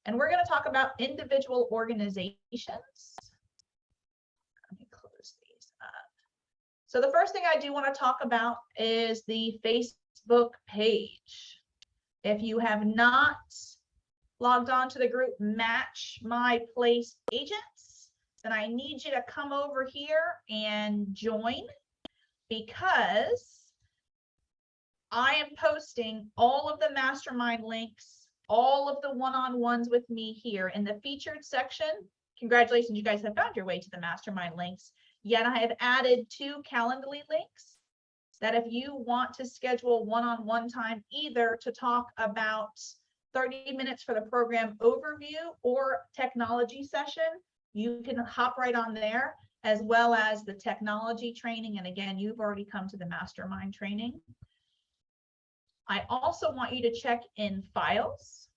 And we're going to talk about individual organizations. Let me close these up. So the first thing I do want to talk about is the Facebook page. If you have not logged on to the group Match My Place Agents, then I need you to come over here and join, because I am posting all of the mastermind links, all of the one-on-ones with me here in the featured section. Congratulations, you guys have found your way to the mastermind links. Yet I have added 2 Calendly links that if you want to schedule one-on-one time, either to talk about 30 minutes for the program overview or technology session, you can hop right on there, as well as the technology training. And again, you've already come to the mastermind training. I also want you to check in files.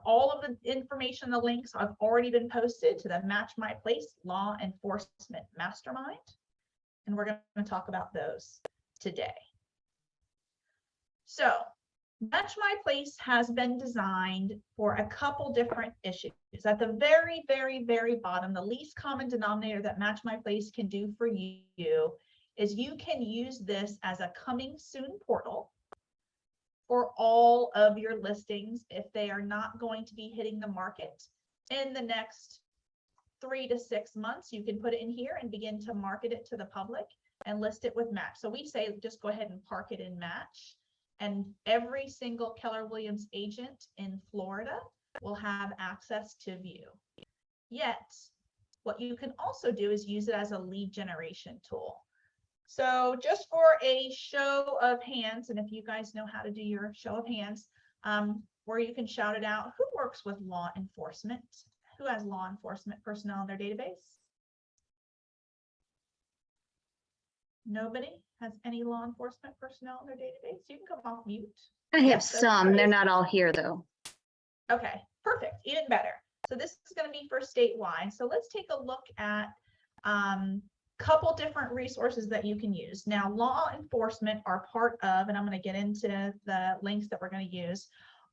All of the information, the links have already been posted to the Match My Place Law Enforcement Mastermind. And we're going to talk about those today. So Match My Place has been designed for a couple different issues. At the very, very, very bottom, the least common denominator that Match My Place can do for you is you can use this as a coming soon portal for all of your listings if they are not going to be hitting the market in the next 3 to 6 months. You can put it in here and begin to market it to the public and list it with Match. So we say just go ahead and park it in Match, and every single Keller Williams agent in Florida will have access to view. Yet, what you can also do is use it as a lead generation tool. So just for a show of hands, and if you guys know how to do your show of hands, where you can shout it out, who works with law enforcement? Who has law enforcement personnel in their database? Nobody has any law enforcement personnel in their database? You can come off mute. I have some, they're not all here though. Okay, perfect, even better. So this is going to be for statewide. So let's take a look at couple different resources that you can use. Now, law enforcement are part of, and I'm going to get into the links that we're going to use,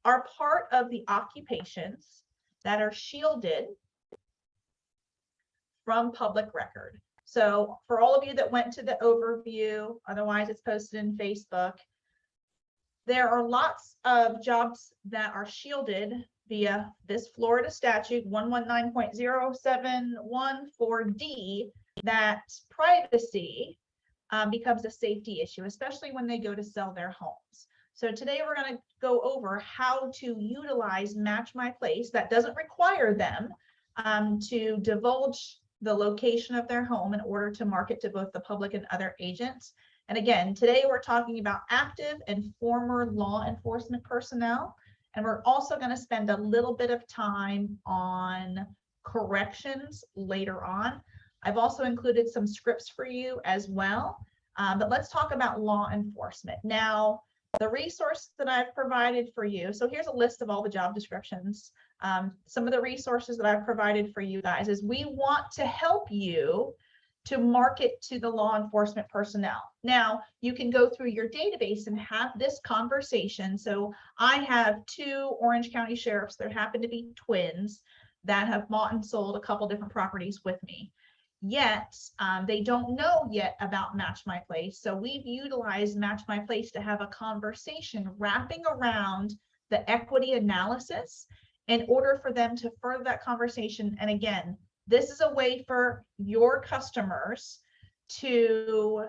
are part of the occupations that are shielded from public record. So for all of you that went to the overview, otherwise it's posted in Facebook, there are lots of jobs that are shielded via this Florida statute 119.0714D, that privacy becomes a safety issue, especially when they go to sell their homes. So today we're going to go over how to utilize Match My Place. That doesn't require them to divulge the location of their home in order to market to both the public and other agents. And again, today we're talking about active and former law enforcement personnel. And we're also going to spend a little bit of time on corrections later on. I've also included some scripts for you as well, but let's talk about law enforcement. Now, the resource that I've provided for you, so here's a list of all the job descriptions. Some of the resources that I've provided for you guys is we want to help you to market to the law enforcement personnel. Now, you can go through your database and have this conversation. So I have 2 Orange County sheriffs that happen to be twins that have bought and sold a couple different properties with me. Yet they don't know yet about Match My Place. So we've utilized Match My Place to have a conversation wrapping around the equity analysis in order for them to further that conversation. And again, this is a way for your customers to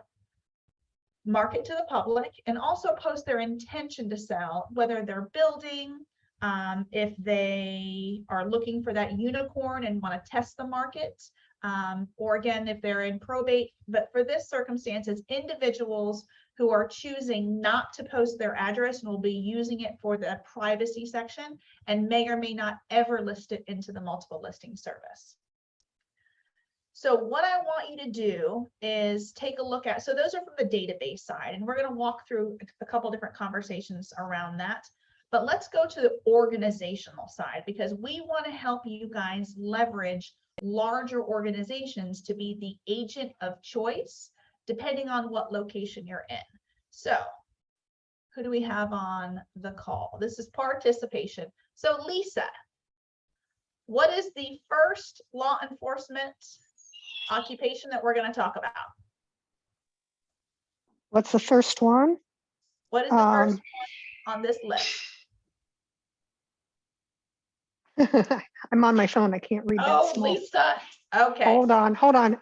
market to the public and also post their intention to sell, whether they're building, if they are looking for that unicorn and want to test the market, or again, if they're in probate. But for this circumstance, it's individuals who are choosing not to post their address and will be using it for the privacy section and may or may not ever list it into the multiple listing service. So what I want you to do is take a look at, so those are from the database side, and we're going to walk through a couple different conversations around that. But let's go to the organizational side, because we want to help you guys leverage larger organizations to be the agent of choice, depending on what location you're in. So who do we have on the call? This is participation. So Lisa, what is the first law enforcement occupation that we're going to talk about? What's the first one? What is the first one on this list? I'm on my phone. I can't read that Oh, small. Lisa. Okay. Hold on.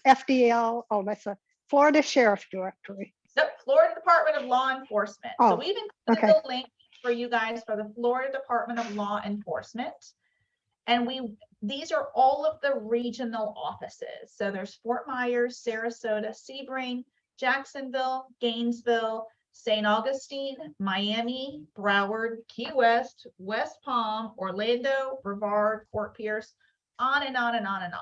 FDL. Oh, that's a Florida Sheriff Directory. So Florida Department of Law Enforcement. So Oh, we've included okay. the link for you guys for the Florida Department of Law Enforcement. And these are all of the regional offices. So there's Fort Myers, Sarasota, Sebring, Jacksonville, Gainesville, St. Augustine, Miami, Broward, Key West, West Palm, Orlando, Brevard, Fort Pierce, on and on and on and on.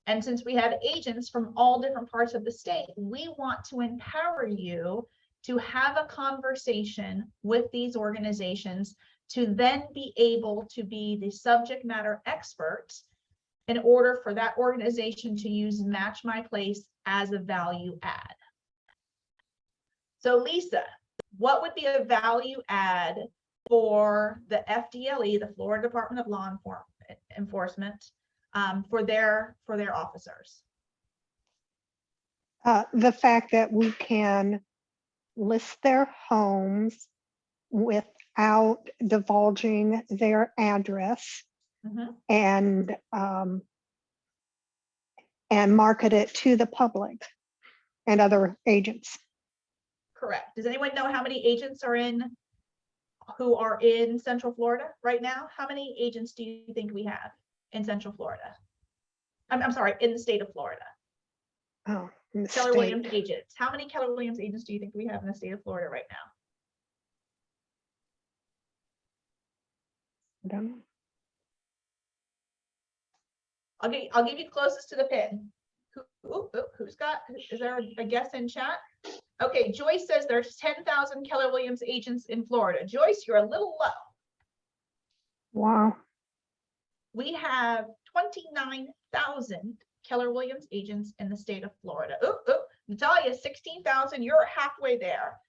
And since we have agents from all different parts of the state, we want to empower you to have a conversation with these organizations to then be able to be the subject matter experts in order for that organization to use Match My Place as a value add. So Lisa, what would be a value add for the FDLE, the Florida Department of Law Enforcement, for their officers? The fact that we can list their homes without divulging their address, and market it to the public and other agents. Correct. Does anyone know how many agents who are in Central Florida right now? How many agents do you think we have in Central Florida? I'm sorry, in the state of Florida. Oh, in the Keller state. Williams agents. How many Keller Williams agents do you think we have in the state of Florida right now? I don't know. I'll give you closest to the pin. Is there a guess in chat? Okay, Joyce says there's 10,000 Keller Williams agents in Florida. Joyce, you're a little low. Wow. We have 29,000 Keller Williams agents in the state of Florida. Natalia, 16,000, you're halfway there.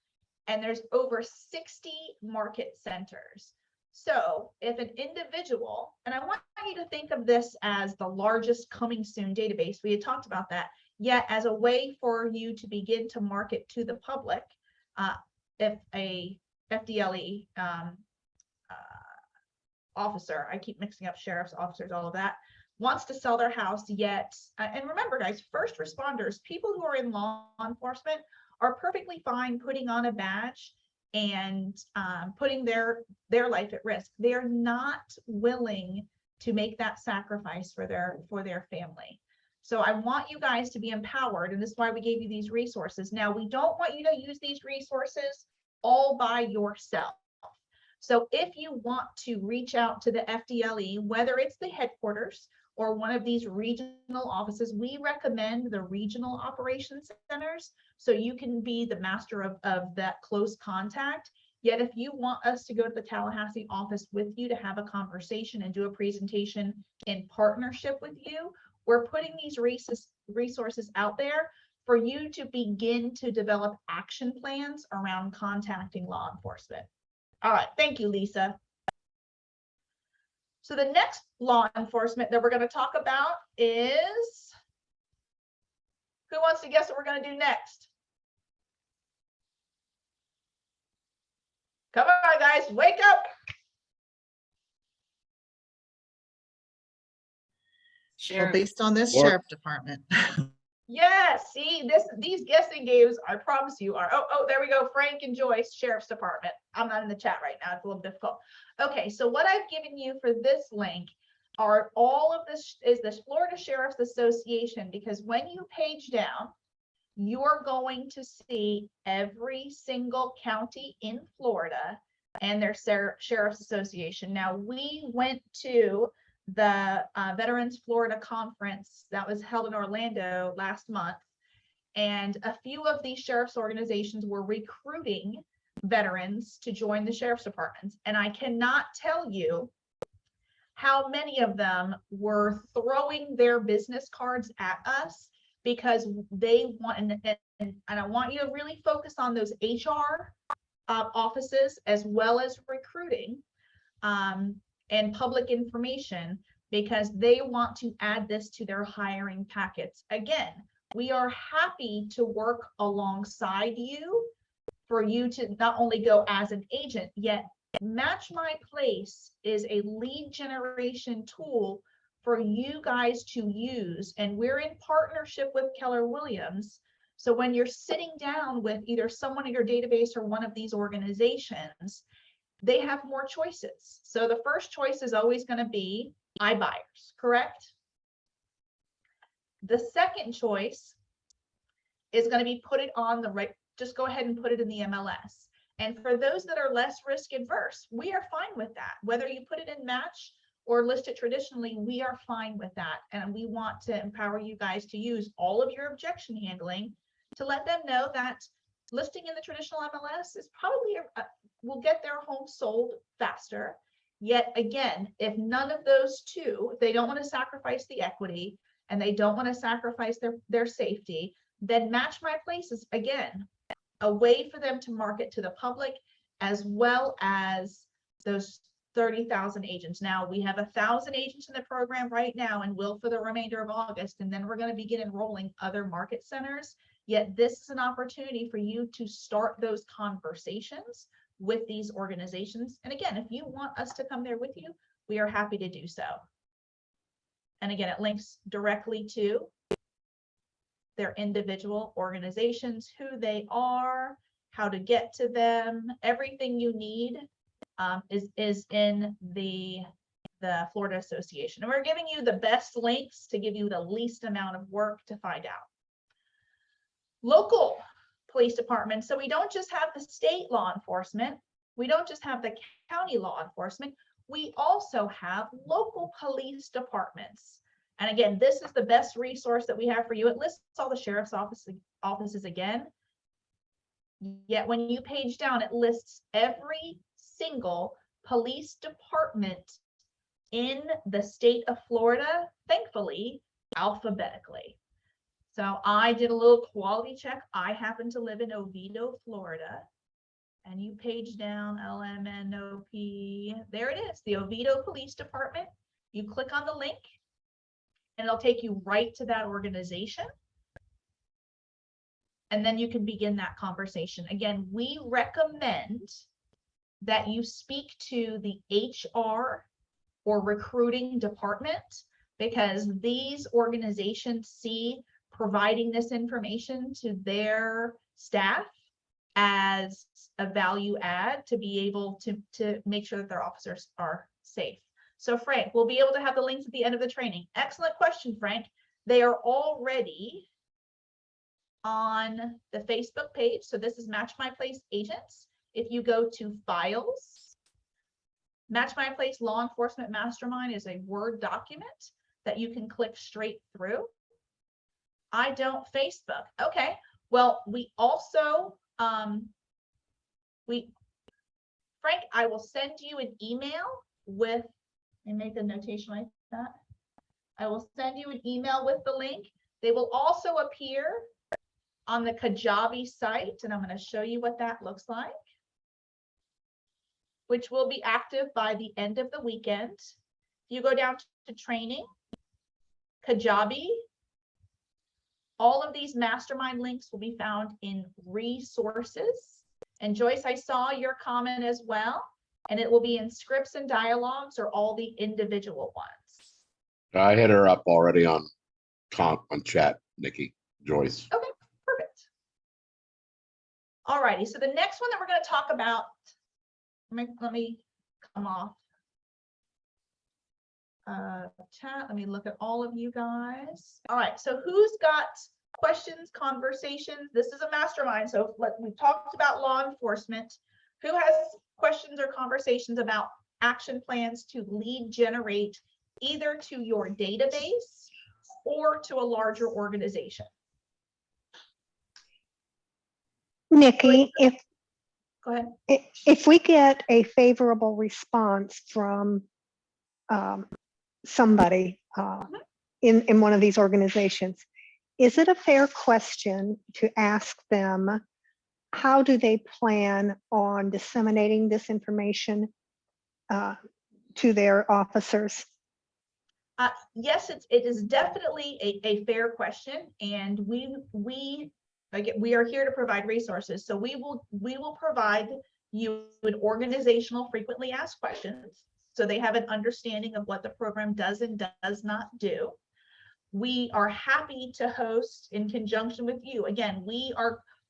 And there's over 60 market centers. So if an individual, and I want you to think of this as the largest coming soon database, we had talked about that, yet as a way for you to begin to market to the public, if a FDLE officer, I keep mixing up sheriffs, officers, all of that, wants to sell their house yet, and remember guys, first responders, people who are in law enforcement are perfectly fine putting on a badge and putting their life at risk. They're not willing to make that sacrifice for their family. So I want you guys to be empowered, and this is why we gave you these resources. Now, we don't want you to use these resources all by yourself. So if you want to reach out to the FDLE, whether it's the headquarters or one of these regional offices, we recommend the regional operations centers so you can be the master of that close contact. Yet if you want us to go to the Tallahassee office with you to have a conversation and do a presentation in partnership with you, we're putting these resources out there for you to begin to develop action plans around contacting law enforcement. All right, thank you, Lisa. So the next law enforcement that we're going to talk about is, who wants to guess what we're going to do next? Come on, guys, wake up. Well, based on this sheriff department. Yes, see, these guessing games, I promise you are. Oh, there we go. Frank and Joyce, Sheriff's Department. I'm not in the chat right now. It's a little difficult. Okay, so what I've given you for this link are all of this is the Florida Sheriff's Association, because when you page down, you're going to see every single county in Florida and their Sheriff's Association. Now, we went to the Veterans Florida Conference that was held in Orlando last month, and a few of these sheriff's organizations were recruiting veterans to join the sheriff's departments, and I cannot tell you how many of them were throwing their business cards at us because they want, and I want you to really focus on those HR offices as well as recruiting and public information. because they want to add this to their hiring packets. Again, we are happy to work alongside you for you to not only go as an agent, yet Match My Place is a lead generation tool for you guys to use. And we're in partnership with Keller Williams. So when you're sitting down with either someone in your database or one of these organizations, they have more choices. So the first choice is always going to be iBuyers, correct? The second choice is going to be put it on the right, just go ahead and put it in the MLS. And for those that are less risk adverse, we are fine with that. Whether you put it in Match or list it traditionally, we are fine with that. And we want to empower you guys to use all of your objection handling to let them know that listing in the traditional MLS is probably will get their home sold faster. Yet again, if none of those two, if they don't want to sacrifice the equity and they don't want to sacrifice their safety, then Match My Place is again a way for them to market to the public, as well as those 30,000 agents. Now we have 1,000 agents in the program right now and will for the remainder of August, and then we're going to begin enrolling other market centers. Yet this is an opportunity for you to start those conversations with these organizations. And again, if you want us to come there with you, we are happy to do so. And again, it links directly to their individual organizations, who they are, how to get to them. Everything you need is in the Florida Association. And we're giving you the best links to give you the least amount of work to find out. Local police departments. So we don't just have the state law enforcement. We don't just have the county law enforcement. We also have local police departments. And again, this is the best resource that we have for you. It lists all the sheriff's offices again. Yet when you page down, it lists every single police department in the state of Florida, thankfully, alphabetically. So I did a little quality check. I happen to live in Oviedo, Florida. And you page down LMNOP. There it is, the Oviedo Police Department. You click on the link and it'll take you right to that organization. And then you can begin that conversation. Again, we recommend that you speak to the HR or recruiting department, because these organizations see providing this information to their staff as a value add to be able to make sure that their officers are safe. So Frank, we'll be able to have the links at the end of the training. Excellent question, Frank. They are already on the Facebook page. So this is Match My Place Agents. If you go to Files, Match My Place Law Enforcement Mastermind is a Word document that you can click straight through. I don't Facebook. Okay. Well, we also, Frank, I will send you an email with, and make a notation like that. I will send you an email with the link. They will also appear on the Kajabi site, and I'm going to show you what that looks like, which will be active by the end of the weekend. You go down to training, Kajabi. All of these mastermind links will be found in resources. And Joyce, I saw your comment as well, and it will be in scripts and dialogues or all the individual ones. I hit her up already on chat, Nikki, Joyce. Okay, perfect. All righty, so the next one that we're going to talk about, let me come off chat. Let me look at all of you guys. All right, so who's got questions, conversations? This is a mastermind, so we've talked about law enforcement. Who has questions or conversations about action plans to lead generate either to your database or to a larger organization? Nikki, Go ahead. if we get a favorable response from somebody in one of these organizations, is it a fair question to ask them, how do they plan on disseminating this information to their officers? Yes, it is definitely a fair question, and we are here to provide resources. So we will provide you with organizational frequently asked questions, so they have an understanding of what the program does and does not do. We are happy to host in conjunction with you. Again, we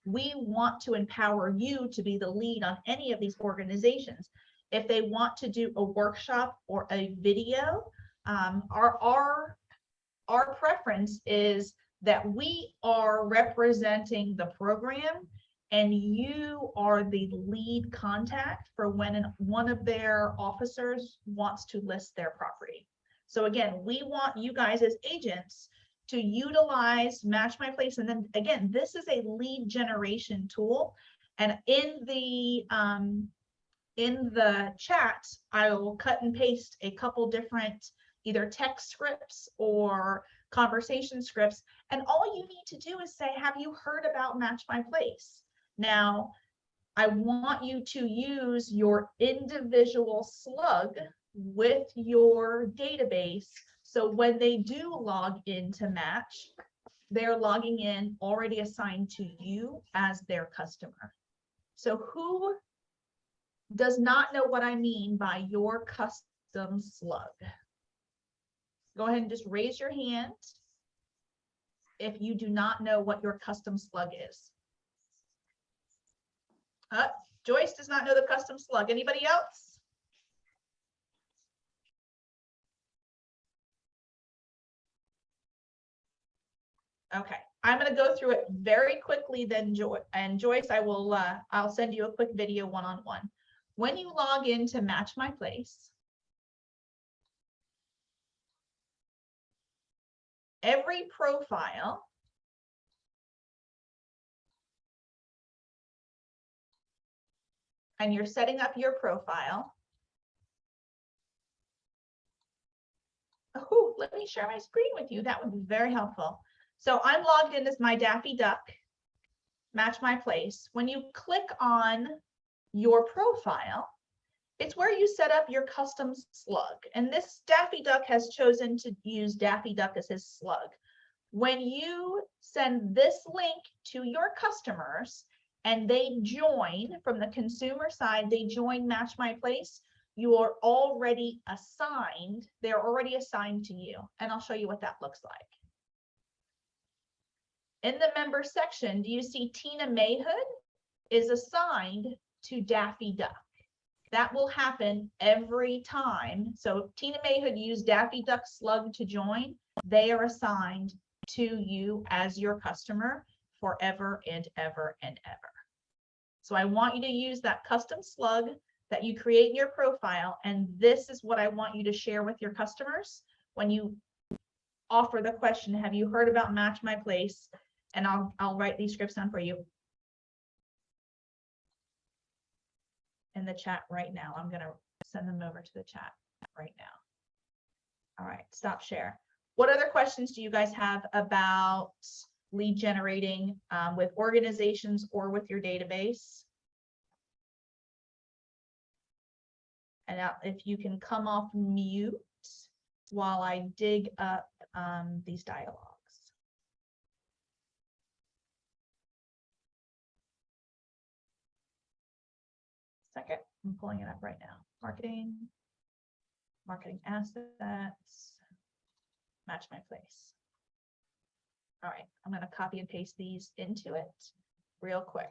want to empower you to be the lead on any of these organizations. If they want to do a workshop or a video, our preference is that we are representing the program and you are the lead contact for when one of their officers wants to list their property. So again, we want you guys as agents to utilize Match My Place. And then again, this is a lead generation tool. And in the chat, I will cut and paste a couple different either text scripts or conversation scripts. And all you need to do is say, have you heard about Match My Place? Now, I want you to use your individual slug with your database. So when they do log into Match, they're logging in already assigned to you as their customer. So who does not know what I mean by your custom slug? Go ahead and just raise your hand if you do not know what your custom slug is. Joyce does not know the custom slug. Anybody else? Okay, I'm going to go through it very quickly then, Joyce, I'll send you a quick video one-on-one. When you log into Match My Place, every profile and you're setting up your profile. Oh, let me share my screen with you. That would be very helpful. So I'm logged in as my Daffy Duck, Match My Place. When you click on your profile, it's where you set up your custom slug. And this Daffy Duck has chosen to use Daffy Duck as his slug. When you send this link to your customers and they join from the consumer side, they join Match My Place, you are already assigned, they're already assigned to you. And I'll show you what that looks like. In the member section, do you see Tina Mayhood is assigned to Daffy Duck? That will happen every time. So if Tina Mayhood used Daffy Duck slug to join, they are assigned to you as your customer forever and ever and ever. So I want you to use that custom slug that you create in your profile. And this is what I want you to share with your customers when you offer the question, have you heard about Match My Place? And I'll write these scripts down for you in the chat right now. I'm going to send them over to the chat right now. All right, stop share. What other questions do you guys have about lead generating with organizations or with your database? And now if you can come off mute while I dig up these dialogues. Second, I'm pulling it up right now. Marketing assets, Match My Place. All right, I'm going to copy and paste these into it real quick.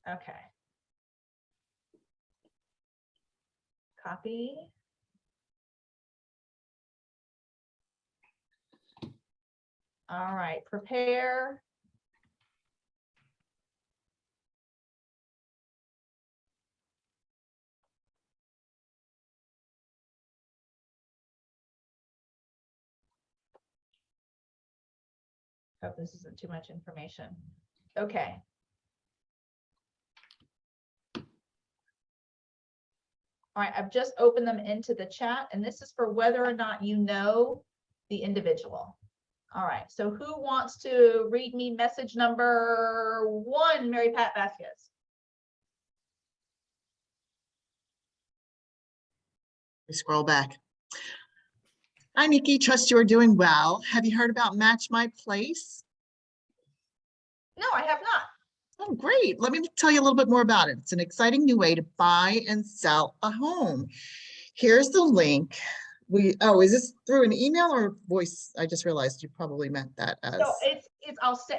Okay. Copy. All right, prepare. Hope this isn't too much information. Okay. All right, I've just opened them into the chat, and this is for whether or not you know the individual. All right, so who wants to read me message number 1, Mary Pat Vasquez? We scroll back. Hi, Nikki. Trust you are doing well. Have you heard about Match My Place? No, I have not. Oh, great. Let me tell you a little bit more about it. It's an exciting new way to buy and sell a home. Here's the link. Is this through an email or voice? I just realized you probably meant that as. So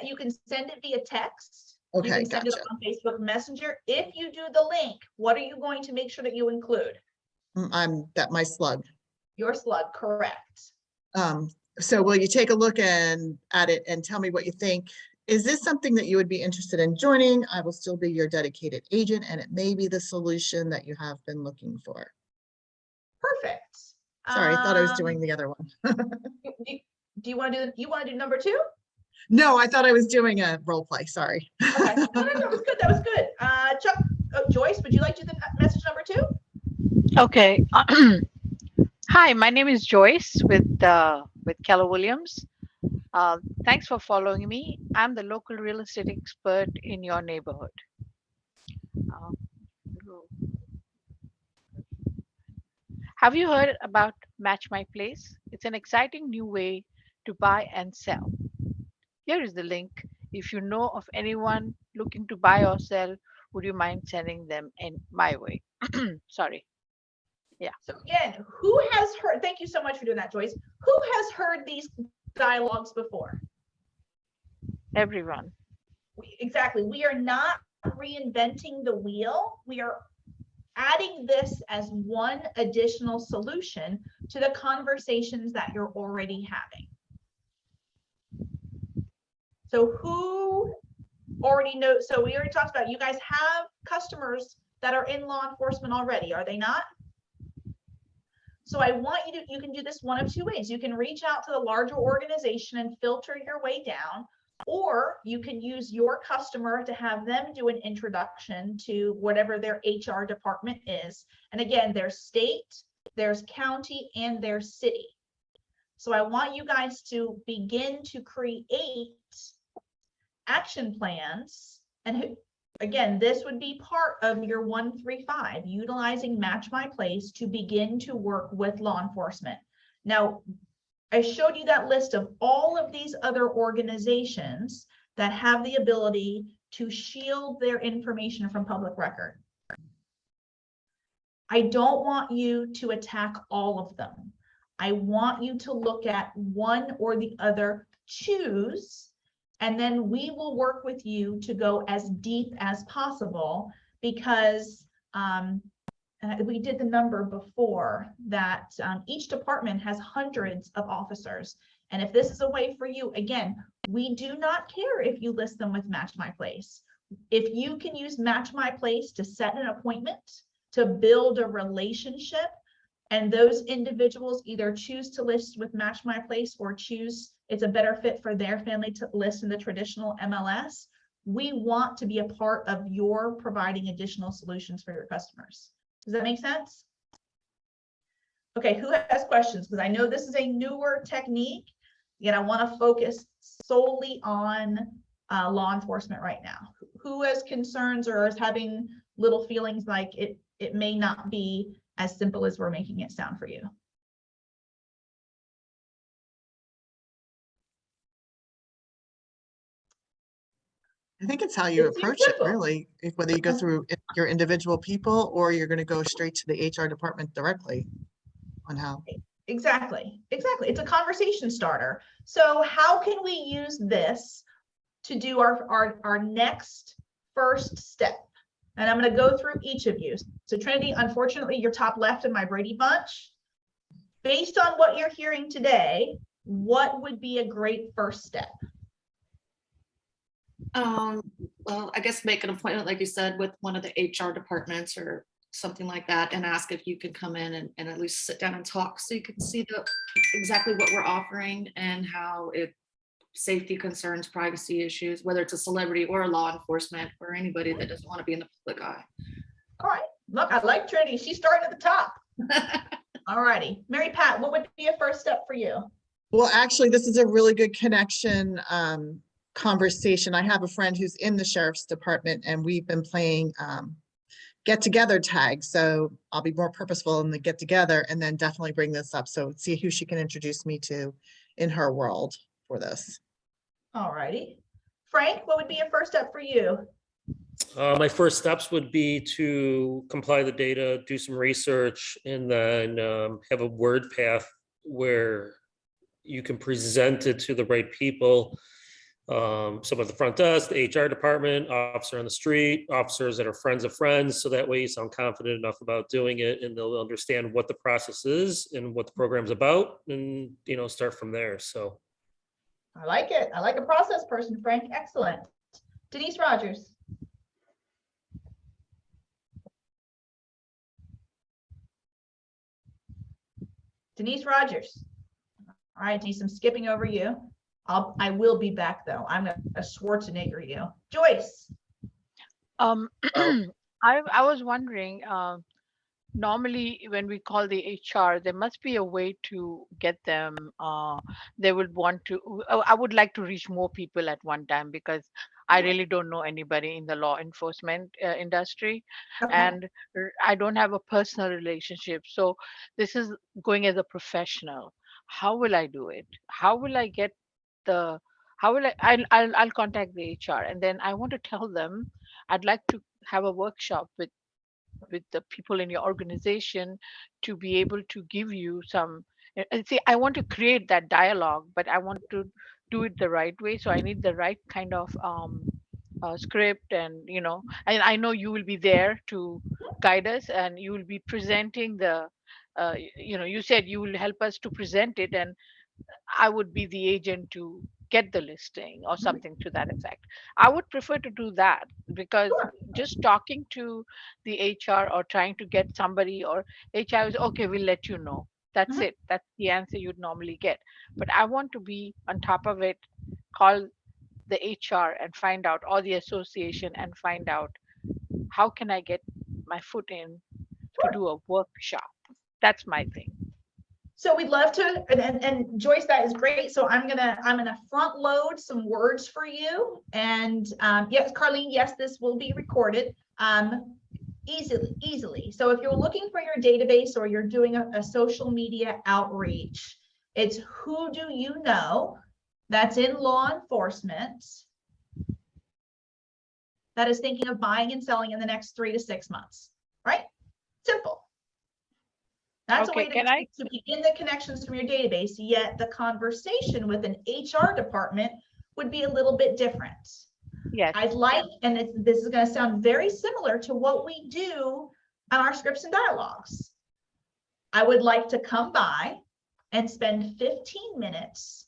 you can send it via text. You Okay, can send it gotcha. on Facebook Messenger. If you do the link, what are you going to make sure that you include? My slug. Your slug, correct. So will you take a look at it and tell me what you think? Is this something that you would be interested in joining? I will still be your dedicated agent, and it may be the solution that you have been looking for. Perfect. Sorry, I thought I was doing the other one. Do you want to do number 2? No, I thought I was doing a role play. Sorry. Okay. No, that was good. That was good. Chuck, Joyce, would you like to do the message number 2? Okay. Hi, my name is Joyce with Keller Williams. Thanks for following me. I'm the local real estate expert in your neighborhood. Uh, Have you heard about Match My Place? It's an exciting new way to buy and sell. Here is the link. If you know of anyone looking to buy or sell, would you mind sending them in my way? Sorry. So again, who has heard, thank you so much for doing that, Joyce. Who has heard these dialogues before? Everyone. Exactly. We are not reinventing the wheel. We are adding this as one additional solution to the conversations that you're already having. So who already knows? So we already talked about, you guys have customers that are in law enforcement already, are they not? So I want you can do this one of 2 ways. You can reach out to the larger organization and filter your way down, or you can use your customer to have them do an introduction to whatever their HR department is. And again, there's state, there's county, and there's city. So I want you guys to begin to create action plans. And again, this would be part of your 135, utilizing Match My Place to begin to work with law enforcement. Now, I showed you that list of all of these other organizations that have the ability to shield their information from public record. I don't want you to attack all of them. I want you to look at one or the other, choose, and then we will work with you to go as deep as possible, because we did the number before that each department has hundreds of officers. And if this is a way for you, again, we do not care if you list them with Match My Place. If you can use Match My Place to set an appointment, to build a relationship, and those individuals either choose to list with Match My Place or choose it's a better fit for their family to list in the traditional MLS, we want to be a part of your providing additional solutions for your customers. Does that make sense? Okay, who has questions? Because I know this is a newer technique, and I want to focus solely on law enforcement right now. Who has concerns or is having little feelings like it may not be as simple as we're making it sound for you? I think it's how you It's approach it, simple. really. Whether you go through your individual people or you're going to go straight to the HR department directly on how. Exactly. It's a conversation starter. So how can we use this to do our next first step? And I'm going to go through each of you. So Trinity, unfortunately, you're top left in my Brady Bunch. Based on what you're hearing today, what would be a great first step? Well, I guess make an appointment, like you said, with one of the HR departments or something like that, and ask if you could come in and at least sit down and talk so you can see exactly what we're offering and how it safety concerns, privacy issues, whether it's a celebrity or a law enforcement or anybody that doesn't want to be in the public eye. All right. Look, I like Trinity. She's starting at the top. All righty. Mary Pat, what would be a first step for you? Well, actually, this is a really good connection conversation. I have a friend who's in the sheriff's department, and we've been playing get together tag. So I'll be more purposeful in the get together and then definitely bring this up. So see who she can introduce me to in her world for this. All righty. Frank, what would be a first step for you? My first steps would be to compile the data, do some research, and then have a word path where you can present it to the right people. Some at the front desk, the HR department, officer on the street, officers that are friends of friends. So that way you sound confident enough about doing it and they'll understand what the process is and what the program's about and, you know, start from there. So. I like it. I like a process person, Frank. Excellent. Denise Rogers. Denise Rogers. All right, Denise, I'm skipping over you. I will be back though. I'm a Schwarzenegger you. Joyce. I was wondering, normally when we call the HR, there must be a way to get them. They would want to. I would like to reach more people at one time because I really don't know anybody in the law enforcement industry, Okay. and I don't have a personal relationship. So this is going as a professional. How will I do it? How will I get the? How will I'll contact the HR and then I want to tell them I'd like to have a workshop with the people in your organization to be able to give you some and see I want to create that dialogue but I want to do it the right way so I need the right kind of script and you know and I know you will be there to guide us and you will be presenting the you know you said you will help us to present it and I would be the agent to get the listing or something to that effect. I would prefer to do that because Sure. just talking to the HR or trying to get somebody or HR is okay, we'll let you know. That's Mhm. it. That's the answer you'd normally get. But I want to be on top of it, call the HR and find out, or the association and find out how can I get my foot in to Sure. do a workshop. That's my thing. So we'd love to, and Joyce, that is great. So I'm gonna front load some words for you. And yes, Carlene, yes, this will be recorded easily. So if you're looking for your database or you're doing a social media outreach, it's who do you know that's in law enforcement that is thinking of buying and selling in the next 3 to 6 months, right? Simple. That's a Okay, way can I? to begin the connections from your database, yet the conversation with an HR department would be a little bit different. Yes. I'd like, and this is going to sound very similar to what we do on our scripts and dialogues. I would like to come by and spend 15 minutes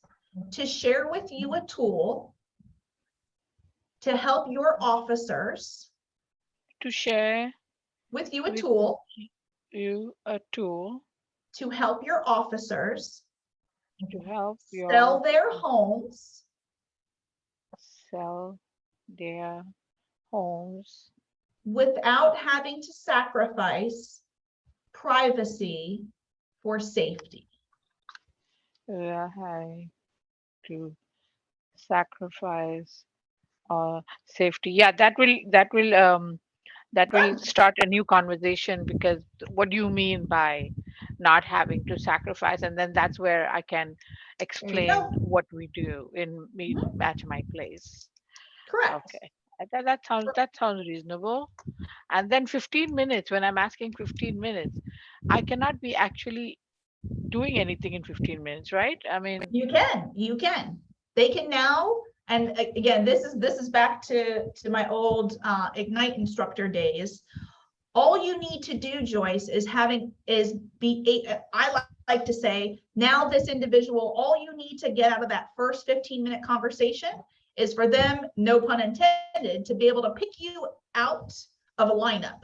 to share with you a tool to help your officers To share with you a with tool you a tool to help your officers to help sell your their homes sell their homes without having to sacrifice privacy for safety. having to sacrifice safety. Yeah, that will start a new conversation because what do you mean by not having to sacrifice? And then that's where I can There you explain go. what we do in Match My Place. Correct. Okay. That sounds reasonable. And then 15 minutes, when I'm asking 15 minutes, I cannot be actually doing anything in 15 minutes, right? I mean, You can. They can now, and again, this is back to my old Ignite instructor days. All you need to do, Joyce, I like to say, now this individual, all you need to get out of that first 15-minute conversation is for them, no pun intended, to be able to pick you out of a lineup.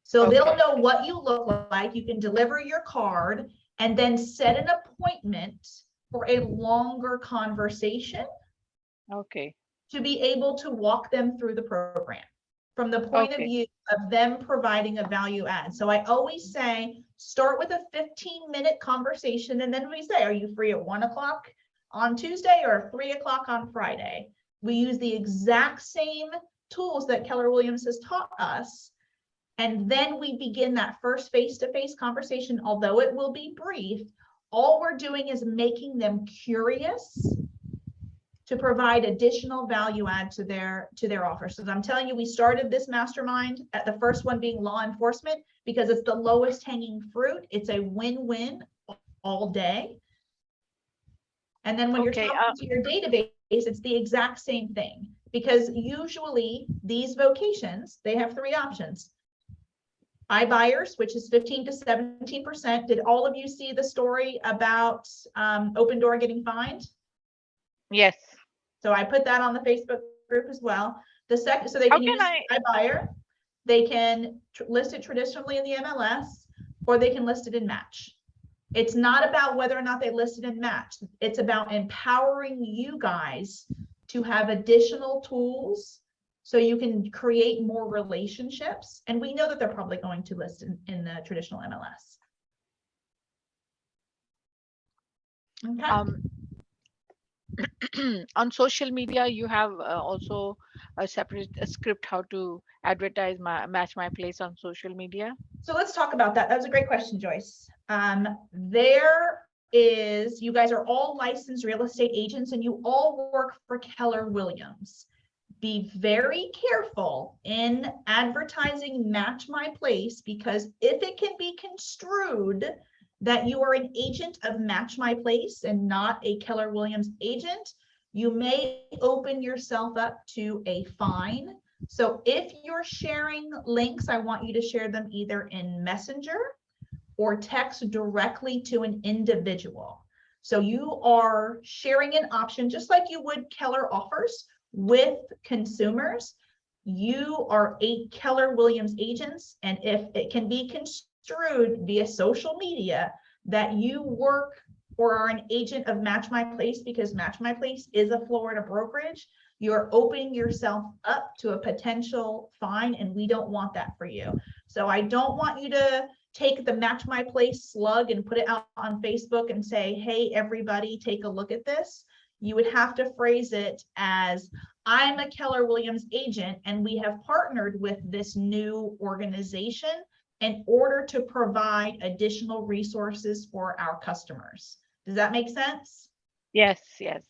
So they'll okay. know what you look like. You can deliver your card and then set an appointment for a longer conversation Okay. to be able to walk them through the program from the point of Okay. view of them providing a value add. So I always say, start with a 15-minute conversation. And then we say, are you free at 1 o'clock on Tuesday or 3 o'clock on Friday? We use the exact same tools that Keller Williams has taught us And then we begin that first face-to-face conversation, although it will be brief. All we're doing is making them curious to provide additional value add to their offer. So I'm telling you, we started this mastermind at the first one being law enforcement because it's the lowest hanging fruit. It's a win-win all day. And then when you're Okay, talking to your database, it's the exact same thing, because usually these vocations, they have three options. iBuyers, which is 15 to 17%. Did all of you see the story about Open Door getting fined? Yes. So I put that on the Facebook group as well. The second, so they How can can use iBuyer, they can list it traditionally in the MLS, or they can list it in Match. It's not about whether or not they list it in Match. It's about empowering you guys to have additional tools so you can create more relationships. And we know that they're probably going to list in the traditional MLS. Okay. On social media, you have also a separate script how to advertise Match My Place on social media. So let's talk about that. That was a great question, Joyce. You guys are all licensed real estate agents and you all work for Keller Williams. Be very careful in advertising Match My Place, because if it can be construed that you are an agent of Match My Place and not a Keller Williams agent, you may open yourself up to a fine. So if you're sharing links, I want you to share them either in Messenger or text directly to an individual. So you are sharing an option just like you would Keller offers with consumers. You are a Keller Williams agents, and if it can be construed via social media that you work or are an agent of Match My Place, because Match My Place is a Florida brokerage, you're opening yourself up to a potential fine, and we don't want that for you. So I don't want you to take the Match My Place slug and put it out on Facebook and say, hey, everybody, take a look at this. You would have to phrase it as, I'm a Keller Williams agent and we have partnered with this new organization in order to provide additional resources for our customers. Does that make sense? Yes, yes.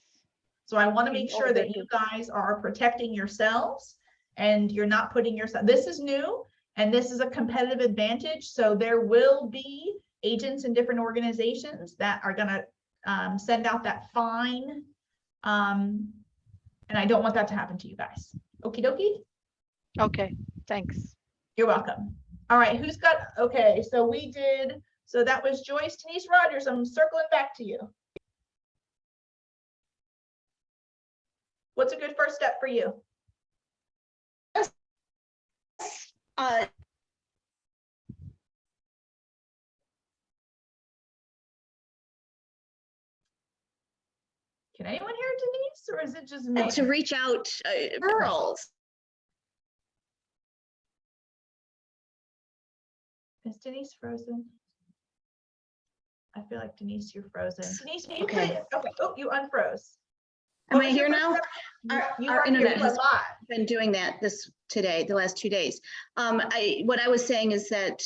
So I want to make sure that you guys are protecting yourselves and you're not putting yourself, this is new and this is a competitive advantage. So there will be agents in different organizations that are going to send out that fine. And I don't want that to happen to you guys. Okie dokie. Okay, thanks. You're welcome. All right, who's got, okay, so we did, so that was Joyce. Denise Rogers, I'm circling back to you. What's a good first step for you? Can anyone hear Denise, or is it just me? To reach out, girls. Is Denise frozen? I feel like Denise, you're frozen. Denise, can you Okay. put it? Okay. Oh, you unfroze. Am What I was your here first now? step? You Our are here. internet You are has live. been doing that the last 2 days. What I was saying is that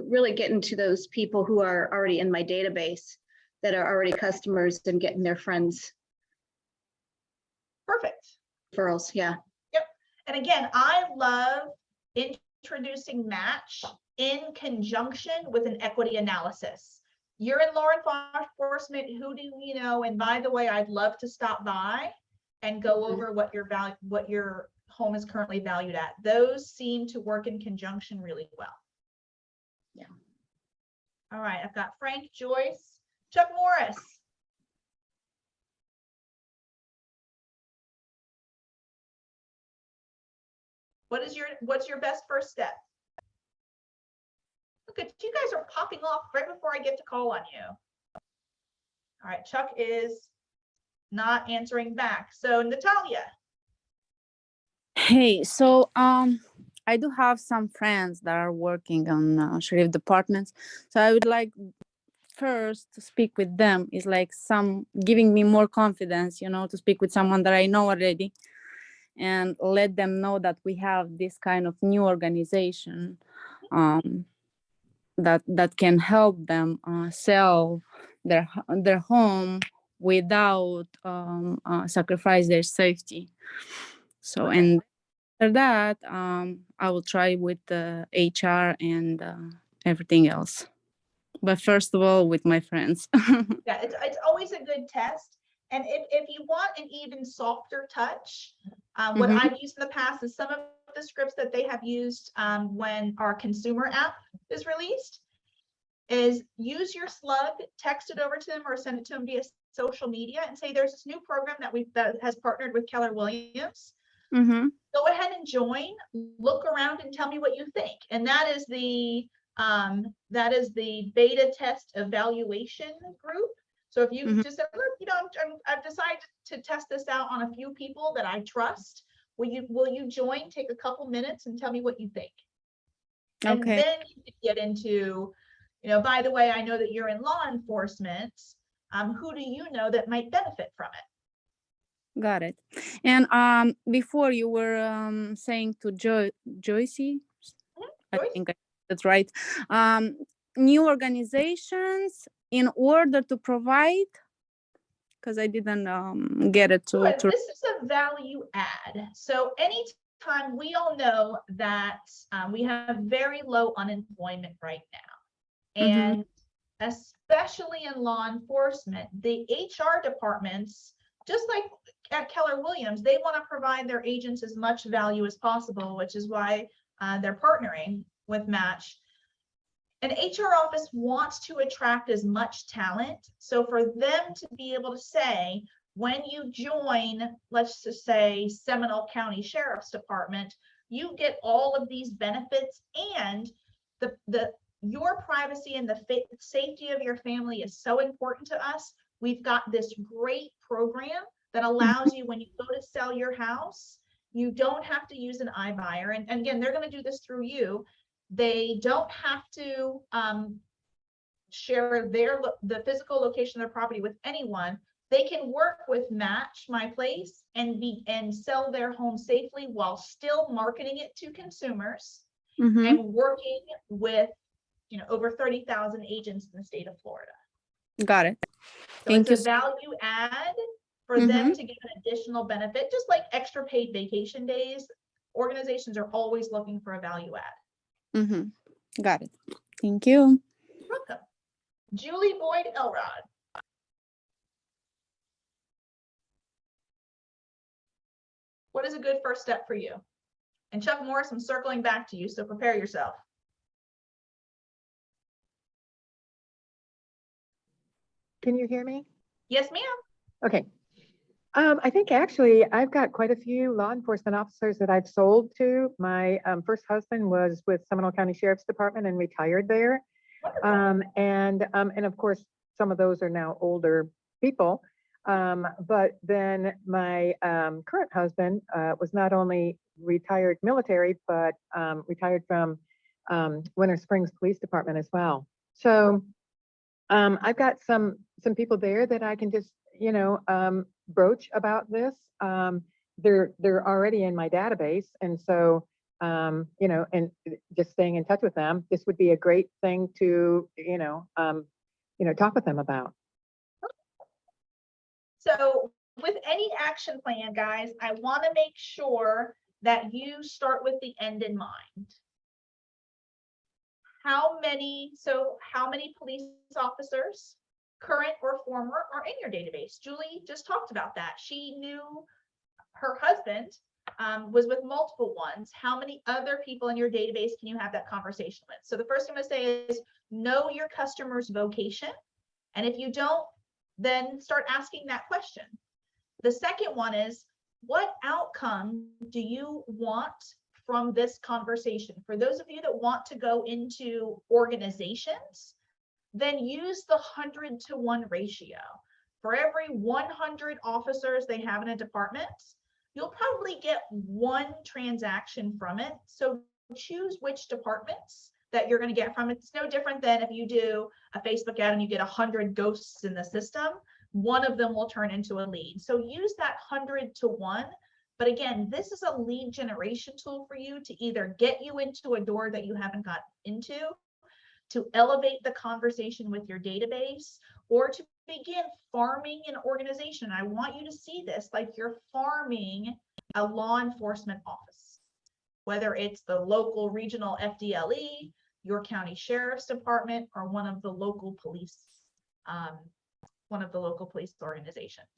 really getting to those people who are already in my database that are already customers and getting their friends Perfect. referrals. Yeah. Yep. And again, I love introducing Match in conjunction with an equity analysis. You're in law enforcement, who do you know? And by the way, I'd love to stop by and go over what your home is currently valued at. Those seem to work in conjunction really well. Yeah. All right, I've got Frank, Joyce, Chuck Morris. What's your best first step? Look at you guys are popping off right before I get to call on you. All right, Chuck is not answering back. So Natalia. Hey, so I do have some friends that are working on sheriff departments. So I would like first to speak with them. Is like some giving me more confidence, to speak with someone that I know already. and let them know that we have this kind of new organization that can help them sell their home without sacrifice their safety. So, Okay. and after that, I will try with the HR and everything else. But first of all, with my friends. Yeah, it's always a good test. And if you want an even softer touch, what Mhm. I've used in the past is some of the scripts that they have used when our consumer app is released is use your slug, text it over to them or send it to them via social media and say, there's this new program that has partnered with Keller Williams. Mm-hmm. Go ahead and join, look around and tell me what you think. And that is the beta test evaluation group. So if you Mhm. just said, look, you know, I've decided to test this out on a few people that I trust. Will you join, take a couple minutes and tell me what you think? And Okay. then you can get into, you know, by the way, I know that you're in law enforcement. Who do you know that might benefit from it? Got it. And before you were saying to Joycey, I Joyce? think that's right. New organizations in order to provide, because I didn't get it to. Good. This is a value add. So anytime, we all know that we have very low unemployment right now. Mhm. And especially in law enforcement, the HR departments, just like at Keller Williams, they want to provide their agents as much value as possible, which is why they're partnering with Match. An HR office wants to attract as much talent. So for them to be able to say, when you join, let's just say Seminole County Sheriff's Department, you get all of these benefits, and your privacy and the safety of your family is so important to us. We've got this great program that allows you, when you go to sell your house, you don't have to use an iBuyer. And again, they're going to do this through you. They don't have to share the physical location of their property with anyone. They can work with Match My Place and sell their home safely while still marketing it to consumers Mhm. and working with, you know, over 30,000 agents in the state of Florida. Got it. So Thank you. it's a value add for them to get an additional benefit, just like extra paid vacation days. Organizations are always looking for a value add. Mm-hmm. Got it. Thank you. You're welcome. Julie Boyd Elrod. What is a good first step for you? And Chuck Morris, I'm circling back to you, so prepare yourself. Can you hear me? Yes, ma'am. Okay. I think actually I've got quite a few law enforcement officers that I've sold to. My first husband was with Seminole County Sheriff's Department and retired there. And of course, some of those are now older people. But then my current husband was not only retired military, but retired from Winter Springs Police Department as well. So I've got some people there that I can just, you know, broach about this. They're already in my database, and so you know, and just staying in touch with them, this would be a great thing to, you know, talk with them about. So with any action plan, guys, I want to make sure that you start with the end in mind. How many police officers, current or former, are in your database? Julie just talked about that. She knew her husband was with multiple ones. How many other people in your database can you have that conversation with? So the first thing I'm going to say is know your customer's vocation. And if you don't, then start asking that question. The second one is, what outcome do you want from this conversation? For those of you that want to go into organizations, then use the 100-to-1 ratio. For every 100 officers they have in a department, you'll probably get one transaction from it. So choose which departments that you're going to get from it. It's no different than if you do a Facebook ad and you get 100 ghosts in the system, one of them will turn into a lead. So use that 100-to-1 But again, this is a lead generation tool for you to either get you into a door that you haven't got into, to elevate the conversation with your database, or to begin farming an organization. I want you to see this like you're farming a law enforcement office, whether it's the local regional FDLE, your county sheriff's department, or one of the local police organizations.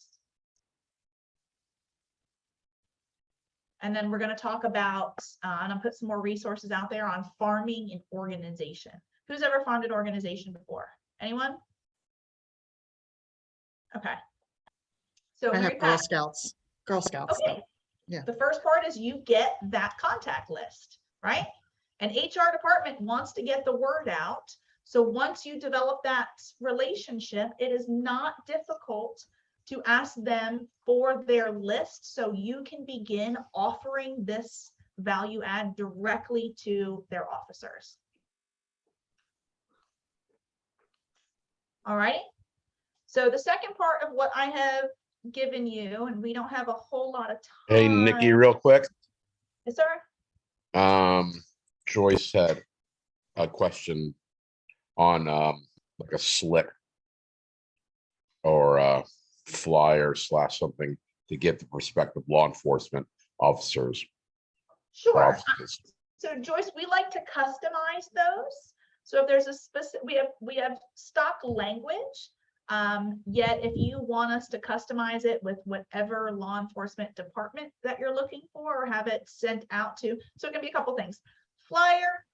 And then we're going to talk about, and I'll put some more resources out there on farming an organization. Who's ever farmed an organization before? Anyone? Okay. So I very have Girl fast. Scouts. Girl Scouts. Okay. though. Yeah. The first part is you get that contact list, right? An HR department wants to get the word out. So once you develop that relationship, it is not difficult to ask them for their list so you can begin offering this value add directly to their officers. All right. So the second part of what I have given you, and we don't have a whole lot of time. Hey, Nikki, real quick. Yes, sir. Joyce had a question on like a slip or a flyer / something to give the prospective law enforcement officers. or Sure. officers. So Joyce, we like to customize those. So if there's a specific, we have stock language. Yet if you want us to customize it with whatever law enforcement department that you're looking for, or have it sent out to, so it can be a couple things. Flyer,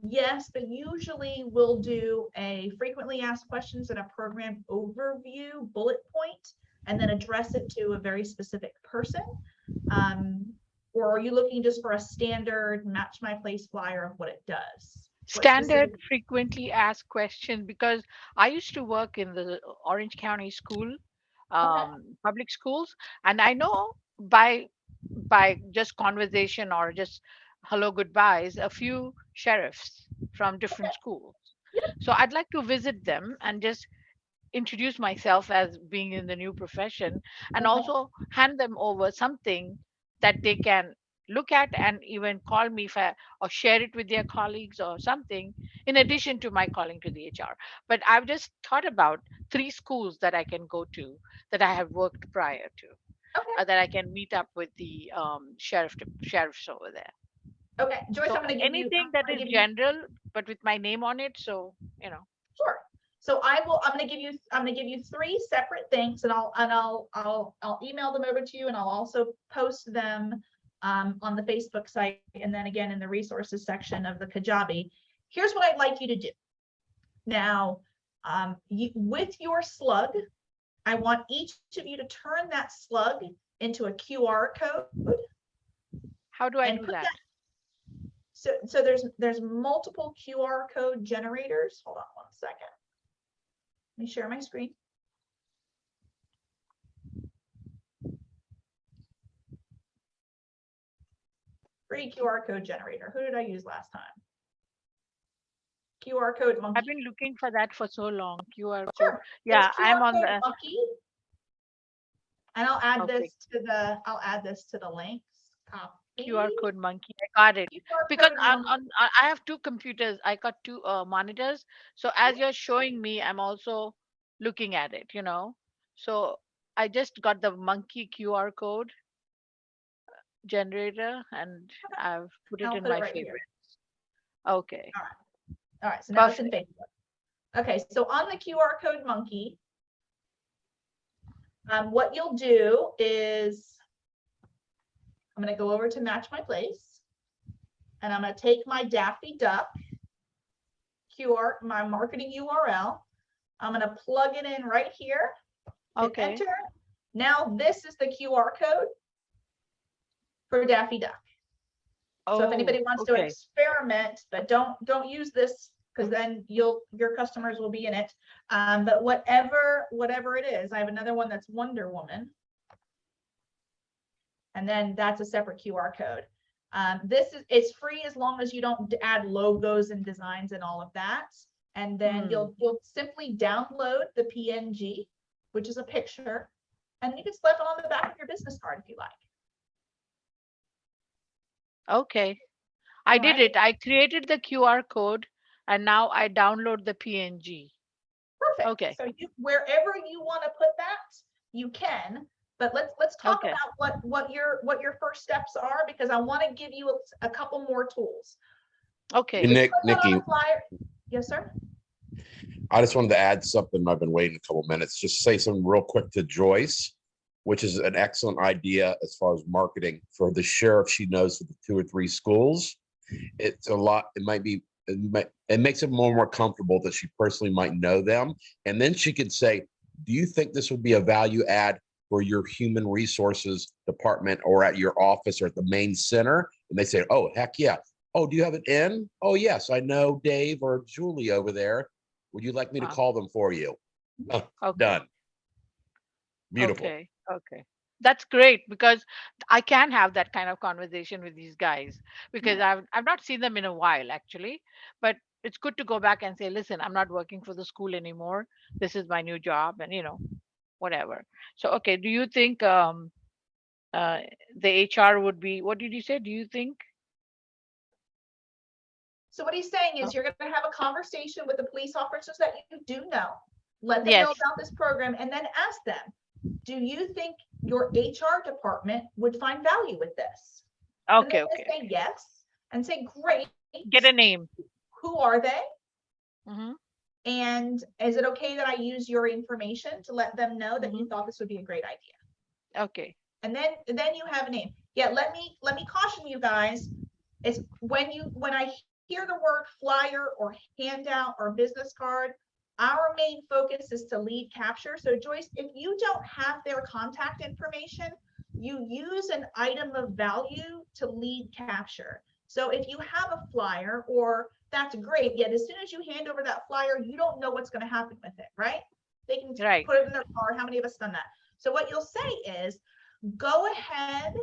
yes, but usually we'll do a frequently asked questions and a program overview bullet point, and then address it to a very specific person. Or are you looking just for a standard match my place flyer of what it does? What Standard specific- frequently asked question, because I used to work in the Orange County school, public schools, and I know by just conversation or just hello goodbyes a few sheriffs from different schools. So I'd like to visit them and just introduce myself as being in the new profession, and Okay. also hand them over something that they can look at and even call me or share it with their colleagues or something, in addition to my calling to the HR. But I've just thought about 3 schools that I can go to that I have worked prior to, Okay. that I can meet up with the sheriffs over there. Okay, Joyce, So I'm gonna give you. anything that is general but with my name on it, so Sure. So I'm gonna give you 3 separate things, and I'll email them over to you, and I'll also post them on the Facebook site, and then again in the resources section of the Kajabi. Here's what I'd like you to do. Now, with your slug, I want each of you to turn that slug into a QR code. how do I And do put that? So there's multiple QR code generators. Hold on one second. Let me share my screen. Free QR code generator. Who did I use last time? QR code monkey. I've been looking for that for so long. QR code. Sure. Yeah, It's I'm QR on code the. monkey. And I'll add Okay. this to the. I'll add this to the links. Copy. QR code monkey. I got it. QR Because code on, monkey. I have 2 computers. I got 2 monitors. So as you're showing me, I'm also looking at it. So I just got the monkey QR code generator, and I've put it I'll in put it my right here. favorites. Okay. All right. So now it's in Perfect. Facebook. Okay. So on the QR code monkey, what you'll do is I'm going to go over to match my place, and I'm going to take my Daffy Duck my marketing URL. I'm going to plug it in right here. Hit Okay. enter. Now this is the QR code for Daffy Duck. So if anybody wants to okay. experiment, but don't use this, because then your customers will be in it. But whatever it is, I have another one that's Wonder Woman. And then that's a separate QR code. It's free as long as you don't add logos and designs and all of that. And then you'll simply download the PNG, which is a picture, and you can slap it on the back of your business card if you like. Okay. I did Alright. it. I created the QR code and now I download the PNG. Perfect. Okay. So you, wherever you want to put that, you can. But let's talk Okay. about what your first steps are, because I want to give you a couple more tools. Okay. And Put that on Nikki, a flyer. Yes, sir. I just wanted to add something. I've been waiting a couple minutes. Just say something real quick to Joyce, which is an excellent idea as far as marketing for the sheriff. She knows with the 2 or 3 schools. It's a lot. It makes it more comfortable that she personally might know them. And then she could say, do you think this would be a value add for your human resources department or at your office or at the main center? And they say, oh, heck yeah. Oh, do you have an in? Oh, yes, I know Dave or Julie over there. Would you like me to call them for you? Oh, Okay. done. Beautiful. Okay. Okay. That's great because I can have that kind of conversation with these guys because I've not seen them in a while actually, but it's good to go back and say, listen, I'm not working for the school anymore. This is my new job and whatever. So okay, do you think uh the HR would be, what did you say? Do you think? So what he's saying Oh, is you're going to have a conversation with the police officers that you do know. Let them know yes. about this program and then ask them, do you think your HR department would find value with this? And Okay, they okay. say yes and say, great. Get a name. Who are they? Hmm. And is it okay that I use your information to let them know that you thought this would be a great idea? Okay. And then you have a name. Yeah, let me caution you guys. It's when I hear the word flyer or handout or business card, our main focus is to lead capture. So Joyce, if you don't have their contact information, you use an item of value to lead capture. So if you have a flyer, or that's great, yet as soon as you hand over that flyer, you don't know what's going to happen with it, right? They can Right. put it in their car. How many of us done that? So what you'll say is, go ahead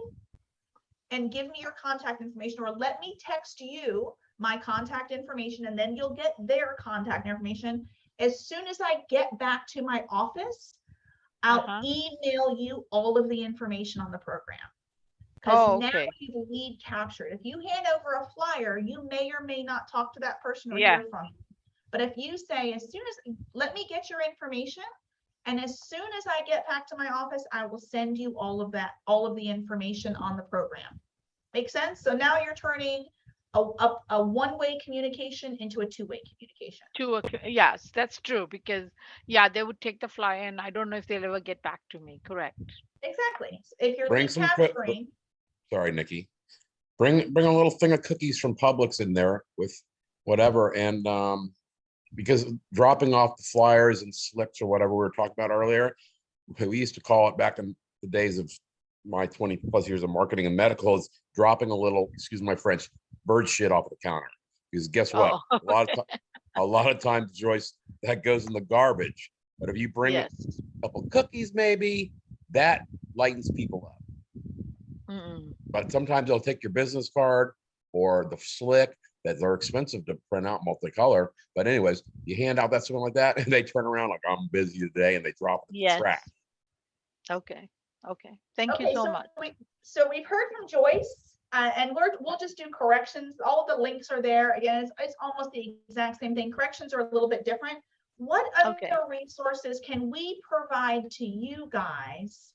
and give me your contact information, or let me text you my contact information, and then you'll get their contact information. As soon as I get back to my office, I'll email you all of the information on the program. Because Oh, now okay. you've lead captured. If you hand over a flyer, you may or may not talk to that person or Yeah. hear from them. But if you say, as soon as, let me get your information, and as soon as I get back to my office, I will send you all of that, all of the information on the program. Make sense? So now you're turning a one-way communication into a two-way communication. Yes, that's true because yeah, they would take the flyer and I don't know if they'll ever get back to me. Correct. Exactly. If you're Bring lead some capturing, sorry, Nikki. Bring a little thing of cookies from Publix in there with whatever. And because dropping off the flyers and slips or whatever we were talking about earlier, we used to call it back in the days of my 20 plus years of marketing and medical, is dropping a little, excuse my French, bird shit off the counter. Because guess what? Oh, A lot of times, Joyce, that goes in the garbage. But if you bring yes. a couple cookies, maybe that lightens people up. Mm-mm. But sometimes they'll take your business card or the slick that they're expensive to print out multicolor. But anyways, you hand out that something like that and they turn around like, I'm busy today, and they drop it in the Yes. trash. Okay. Okay. Thank you okay, so so much. we've heard from Joyce, and we'll just do corrections. All of the links are there. Again, it's almost the exact same thing. Corrections are a little bit different. What other Okay. resources can we provide to you guys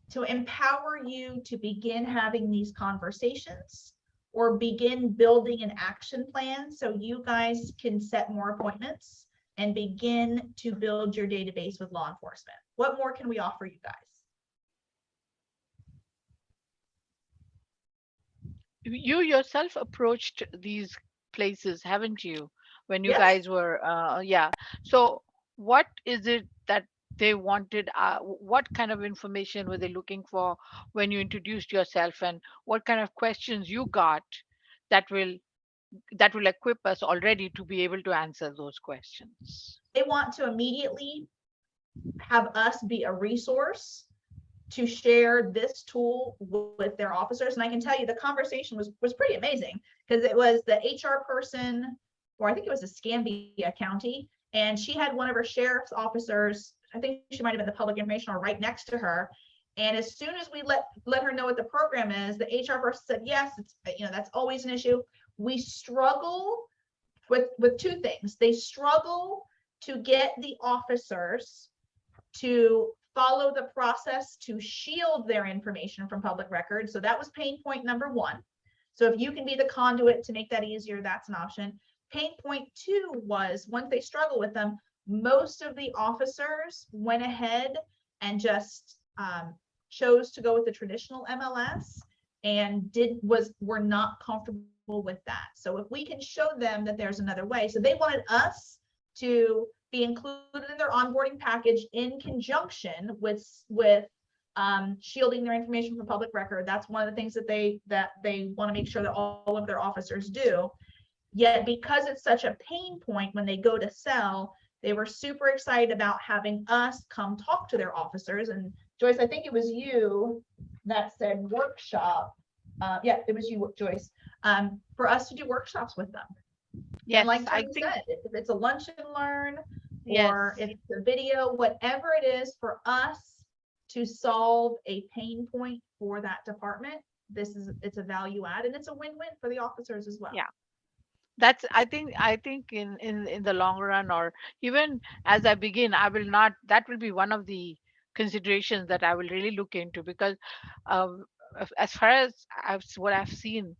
to empower you to begin having these conversations or begin building an action plan so you guys can set more appointments and begin to build your database with law enforcement? What more can we offer you guys? You yourself approached these places, haven't you? When you Yes. guys were, yeah. So what is it that they wanted? What kind of information were they looking for when you introduced yourself, and what kind of questions you got that will equip us already to be able to answer those questions? They want to immediately have us be a resource to share this tool with their officers. And I can tell you the conversation was pretty amazing, because it was the HR person, or I think it was Escambia County, and she had one of her sheriff's officers, I think she might have been the public information, or right next to her. And as soon as we let her know what the program is, the HR person said, yes, it's, that's always an issue. We struggle with two things. They struggle to get the officers to follow the process to shield their information from public record. So that was pain point number one. So if you can be the conduit to make that easier, that's an option. Pain point two was, once they struggle with them, most of the officers went ahead and just chose to go with the traditional MLS and were not comfortable with that. So if we can show them that there's another way, so they wanted us to be included in their onboarding package in conjunction with shielding their information from public record. That's one of the things that they want to make sure that all of their officers do. Yet because it's such a pain point when they go to sell, they were super excited about having us come talk to their officers. And Joyce, I think it was you that said workshop. Yeah, it was you, Joyce, for us to do workshops with them. Yes, and like I Tony think, said, if it's a lunch and learn, yes, or if it's a video, whatever it is for us to solve a pain point for that department, it's a value add, and it's a win-win for the officers as well. Yeah. That's, I think in the long run, or even as I begin, I will not, that will be one of the considerations that I will really look into, because as far as what I've seen,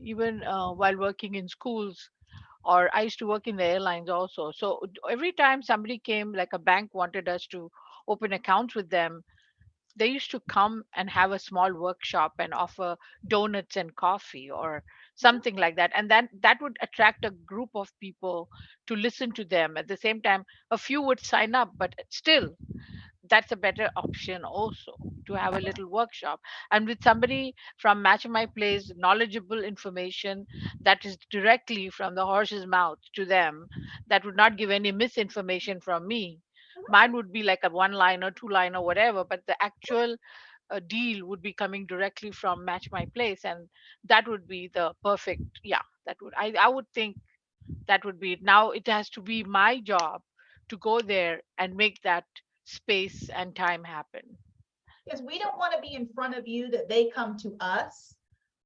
even while working in schools, or I used to work in the airlines also. So every time somebody came, like a bank wanted us to open accounts with them, they used to come and have a small workshop and offer donuts and coffee or something like that, and that would attract a group of people to listen to them. At the same time, a few would sign up, but still, that's a better option also, to have a little workshop, and with somebody from Match My Place, knowledgeable information that is directly from the horse's mouth to them, that would not give any misinformation from me. Mine would be like a one line or two line or whatever, but the actual deal would be coming directly from Match My Place, and that would be the perfect. Yeah, that would, I would think that would be it. Now it has to be my job to go there and make that space and time happen. Because we don't want to be in front of you that they come to us.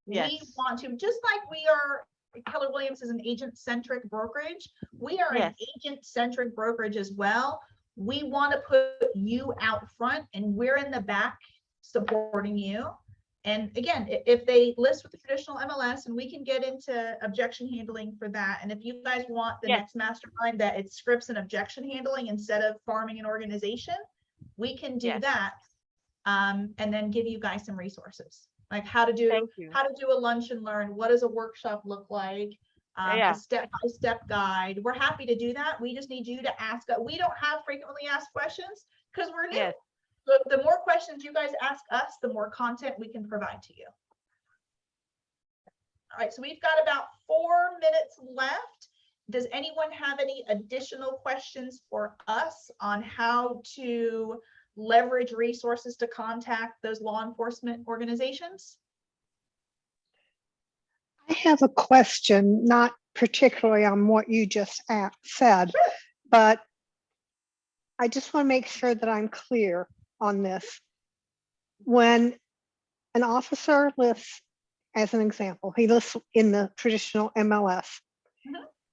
We Yes. want to, just like we are, Keller Williams is an agent-centric brokerage. We are an Yes. agent-centric brokerage as well. We want to put you out front, and we're in the back supporting you. And again, if they list with the traditional MLS, and we can get into objection handling for that. And if you guys want the Yes. next mastermind that it scripts and objection handling instead of farming an organization, we can do Yes. that. And then give you guys some resources, like how to do Thank you. a lunch and learn, what does a workshop look like, Yeah. a step-by-step guide. We're happy to do that. We just need you to ask. We don't have frequently asked questions because we're new. Yes. So the more questions you guys ask us, the more content we can provide to you. All right, so we've got about 4 minutes left. Does anyone have any additional questions for us on how to leverage resources to contact those law enforcement organizations? I have a question, not particularly on what you just said, but I just want to make sure that I'm clear on this. When an officer lists, as an example, he lists in the traditional MLS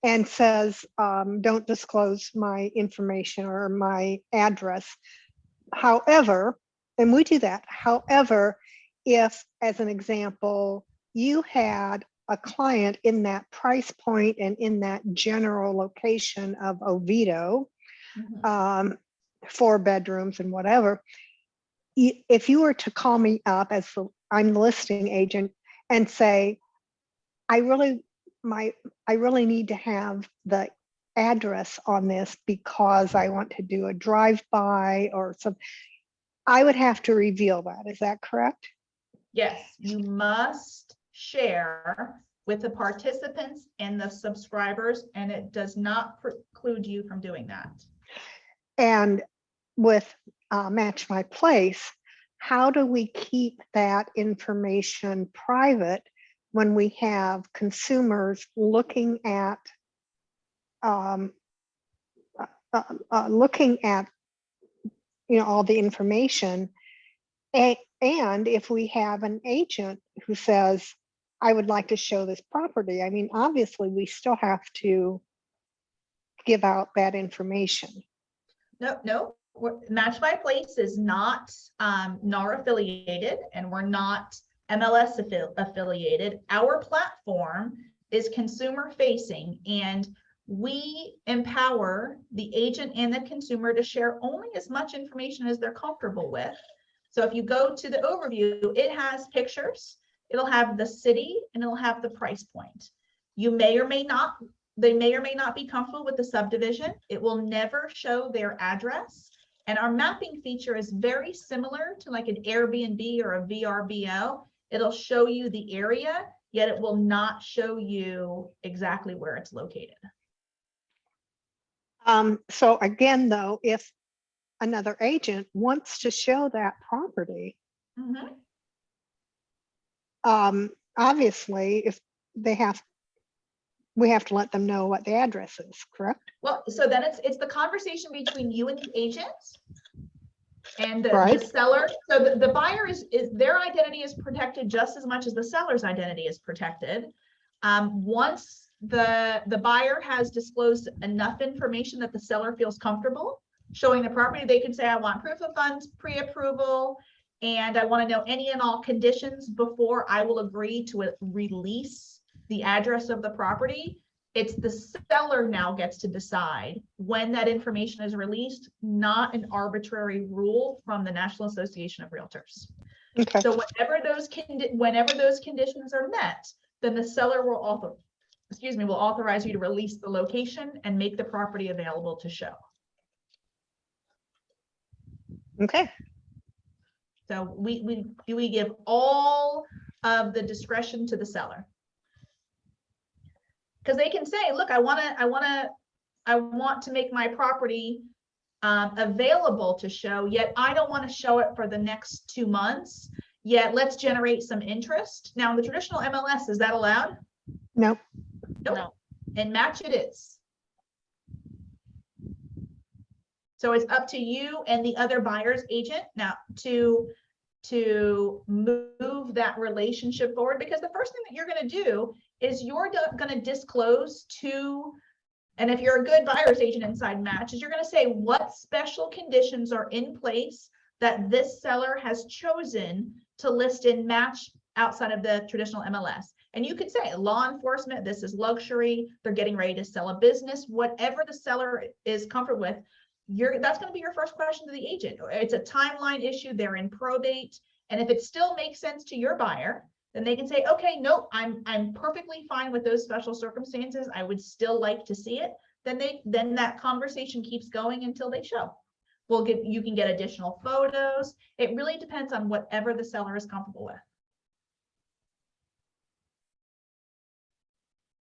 and says, don't disclose my information or my address. However, and we do that. However, if, as an example, you had a client in that price point and in that general location of Oviedo, 4 bedrooms and whatever, if you were to call me up as I'm the listing agent and say, I really need to have the address on this because I want to do a drive-by or something, I would have to reveal that. Is that correct? Yes, you must share with the participants and the subscribers, and it does not preclude you from doing that. And with Match My Place, how do we keep that information private when we have consumers looking at all the information And if we have an agent who says, I would like to show this property, I mean, obviously, we still have to give out that information. No, Match My Place is not NAR affiliated, and we're not MLS affiliated. Our platform is consumer facing, and we empower the agent and the consumer to share only as much information as they're comfortable with. So if you go to the overview, it has pictures, it'll have the city, and it'll have the price point. You may or may not, they may or may not be comfortable with the subdivision. It will never show their address. And our mapping feature is very similar to like an Airbnb or a VRBO. It'll show you the area, yet it will not show you exactly where it's located. So again, though, if another agent wants to show that property, Mhm. Obviously, if they have, we have to let them know what the address is, correct? Well, so then it's the conversation between you and the agent and the Right. seller. So the buyer is their identity is protected just as much as the seller's identity is protected. Once the buyer has disclosed enough information that the seller feels comfortable showing the property, they can say, I want proof of funds, pre-approval, and I want to know any and all conditions before I will agree to release the address of the property. It's the seller now gets to decide when that information is released, not an arbitrary rule from the National Association of Realtors. Okay. So whenever those conditions are met, then the seller will authorize you to release the location and make the property available to show. Okay. So we give all of the discretion to the seller. Because they can say, look, I want to make my property available to show, yet I don't want to show it for the next 2 months, yet let's generate some interest. Now in the traditional MLS, is that allowed? Nope. Nope. No. And Match it is. So it's up to you and the other buyer's agent now to move that relationship forward, because the first thing that you're going to do is you're going to disclose to, and if you're a good buyer's agent inside Match, is you're going to say what special conditions are in place that this seller has chosen to list in Match outside of the traditional MLS. And you could say law enforcement, this is luxury, they're getting ready to sell a business, whatever the seller is comfortable with. That's going to be your first question to the agent. It's a timeline issue, they're in probate. And if it still makes sense to your buyer, then they can say, okay, nope, I'm perfectly fine with those special circumstances. I would still like to see it. Then that conversation keeps going until they show. You can get additional photos. It really depends on whatever the seller is comfortable with.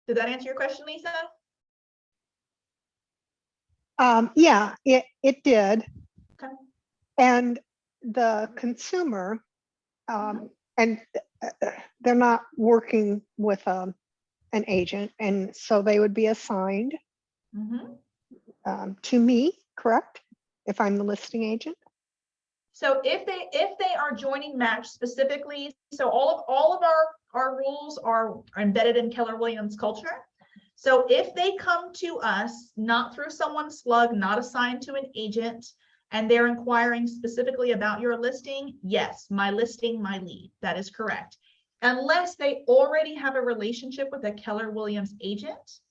Did that answer your question, Lisa? Yeah, it did. Okay. And the consumer, and they're not working with an agent, and so they would be assigned to me, correct? If I'm the listing agent. So if they are joining Match specifically, so all of our rules are embedded in Keller Williams culture. So if they come to us, not through someone's slug, not assigned to an agent, and they're inquiring specifically about your listing, yes, my listing, my lead, that is correct. Unless they already have a relationship with a Keller Williams agent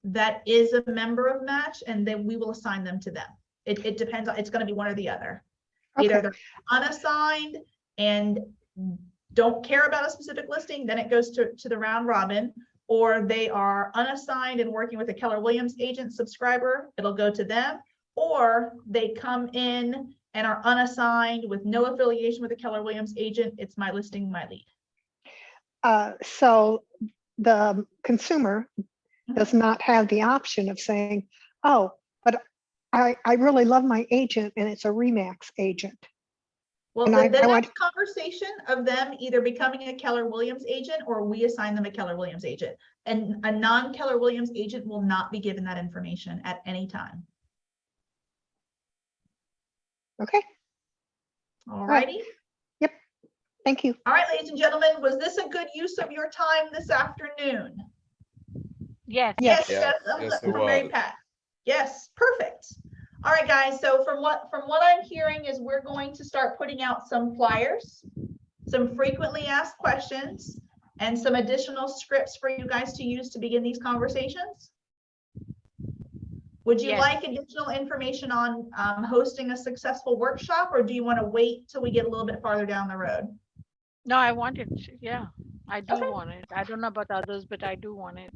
that is a member of Match, and then we will assign them to them. It depends on, it's going to be one or the other. Either they're unassigned and don't care about a specific listing, then it goes to the round robin, or they are unassigned and working with a Keller Williams agent subscriber, it'll go to them, or they come in and are unassigned with no affiliation with a Keller Williams agent, it's my listing, my lead. So the consumer does not have the option of saying, oh, but I really love my agent and it's a RE/MAX agent. Well, And the I next want- conversation of them either becoming a Keller Williams agent or we assign them a Keller Williams agent. And a non-Keller Williams agent will not be given that information at any time. Okay. All righty. Thank you. All right, ladies and gentlemen, was this a good use of your time this afternoon? Yes. Yes. Yes, it from Mary was. Pat. Yes, perfect. All right, guys, so from what I'm hearing is we're going to start putting out some flyers, some frequently asked questions, and some additional scripts for you guys to use to begin these conversations. Would you Yes. like additional information on hosting a successful workshop, or do you want to wait till we get a little bit farther down the road? No, I want it. Yeah, I do Okay. want it. I don't know about others, but I do want it.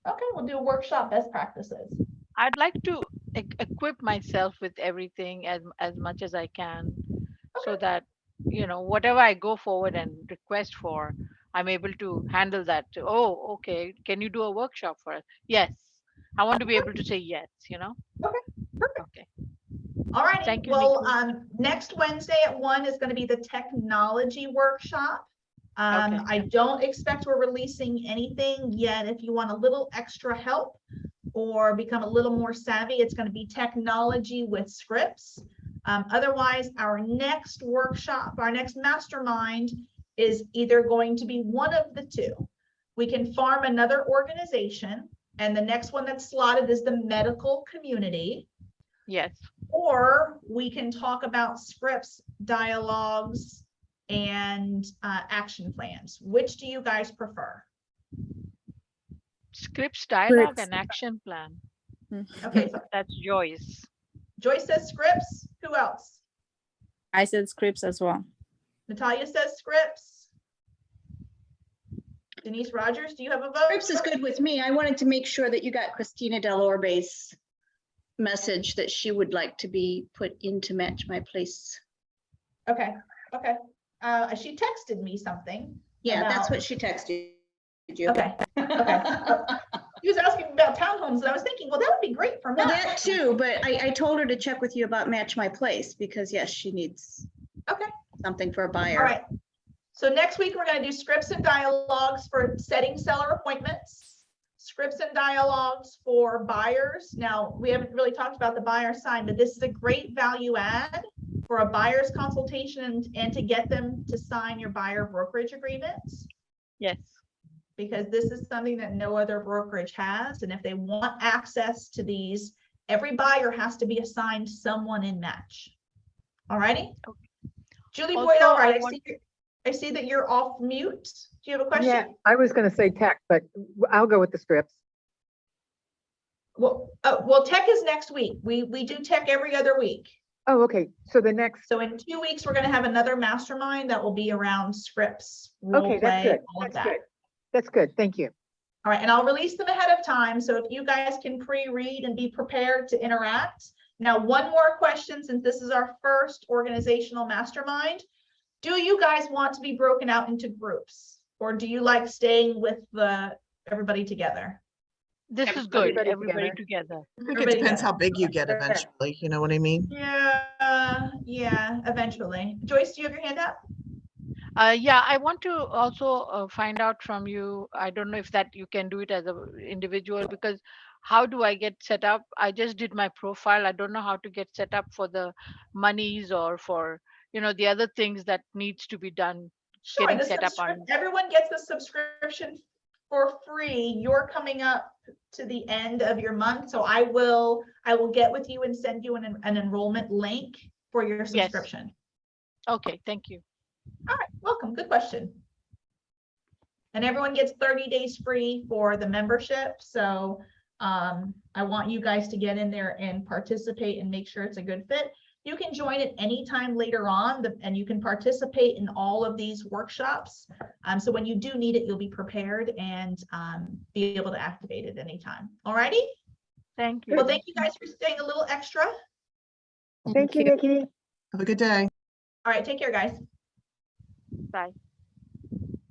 Okay, we'll do a workshop best practices. I'd like to equip myself with everything as much as I can, so that, you know, whatever I go forward and request for, I'm able to handle that. Oh, okay. Can you do a workshop for us? Yes. I want to be able to say yes, you know? Okay, perfect. Okay. All righty, Thank you, well, Nikki. next Wednesday at 1 is going to be the technology workshop. Okay. I don't expect we're releasing anything yet. If you want a little extra help or become a little more savvy, it's going to be technology with scripts. Otherwise, our next workshop, our next mastermind is either going to be one of the two. We can farm another organization, and the next one that's slotted is the medical community. Yes. Or we can talk about scripts, dialogues, and action plans. Which do you guys prefer? Scripts, dialogue, Scripts. and action plan. Okay, so That's Joyce. Joyce says scripts. Who else? I said scripts as well. Natalia says scripts. Denise Rogers, do you have a vote? Scripts is good with me. I wanted to make sure that you got Christina Del Orbe's message that she would like to be put into Match My Place. Okay, okay. She texted me something. Yeah, that's about- what she texted you. Okay, okay. She was asking about townhomes, and I was thinking, well, that would be great for Well, Matt. that too, but I told her to check with you about Match My Place because yes, she needs Okay. something for a All buyer. right. So next week, we're going to do scripts and dialogues for setting seller appointments, scripts and dialogues for buyers. Now, we haven't really talked about the buyer side, but this is a great value add for a buyer's consultation and to get them to sign your buyer brokerage agreements, Yes. because this is something that no other brokerage has. And if they want access to these, every buyer has to be assigned someone in Match. All righty. Julie Boyd, Also, all right. I I see that you're off mute. Do you have a question? Yeah, I was going to say tech, but I'll go with the scripts. Well, tech is next week. We do tech every other week. Oh, okay. So the next, So in 2 weeks, we're going to have another mastermind that will be around scripts, role okay, that's play, good. all of That's that. good. That's good. Thank you. All right, and I'll release them ahead of time. So if you guys can pre-read and be prepared to interact. Now, one more question, since this is our first organizational mastermind. Do you guys want to be broken out into groups, or do you like staying with everybody together? This is good. Everybody Everybody together. I think it Everybody depends does. how big you get eventually, you know what I mean? Yeah, eventually. Joyce, do you have your hand up? Yeah, I want to also find out from you. I don't know if that you can do it as an individual, because how do I get set up? I just did my profile. I don't know how to get set up for the monies or for, you know, the other things that needs to be done. Sure, Getting the set up on. everyone gets a subscription for free. You're coming up to the end of your month, so I will get with you and send you an enrollment link for your subscription. Okay, thank you. All right, welcome. Good question. And everyone gets 30 days free for the membership. So I want you guys to get in there and participate and make sure it's a good fit. You can join at any time later on, and you can participate in all of these workshops. So when you do need it, you'll be prepared and be able to activate it anytime. All righty. Thank you. Well, thank you guys for staying a little extra. Thank you, Nikki. Have a good day. All right, take care, guys. Bye.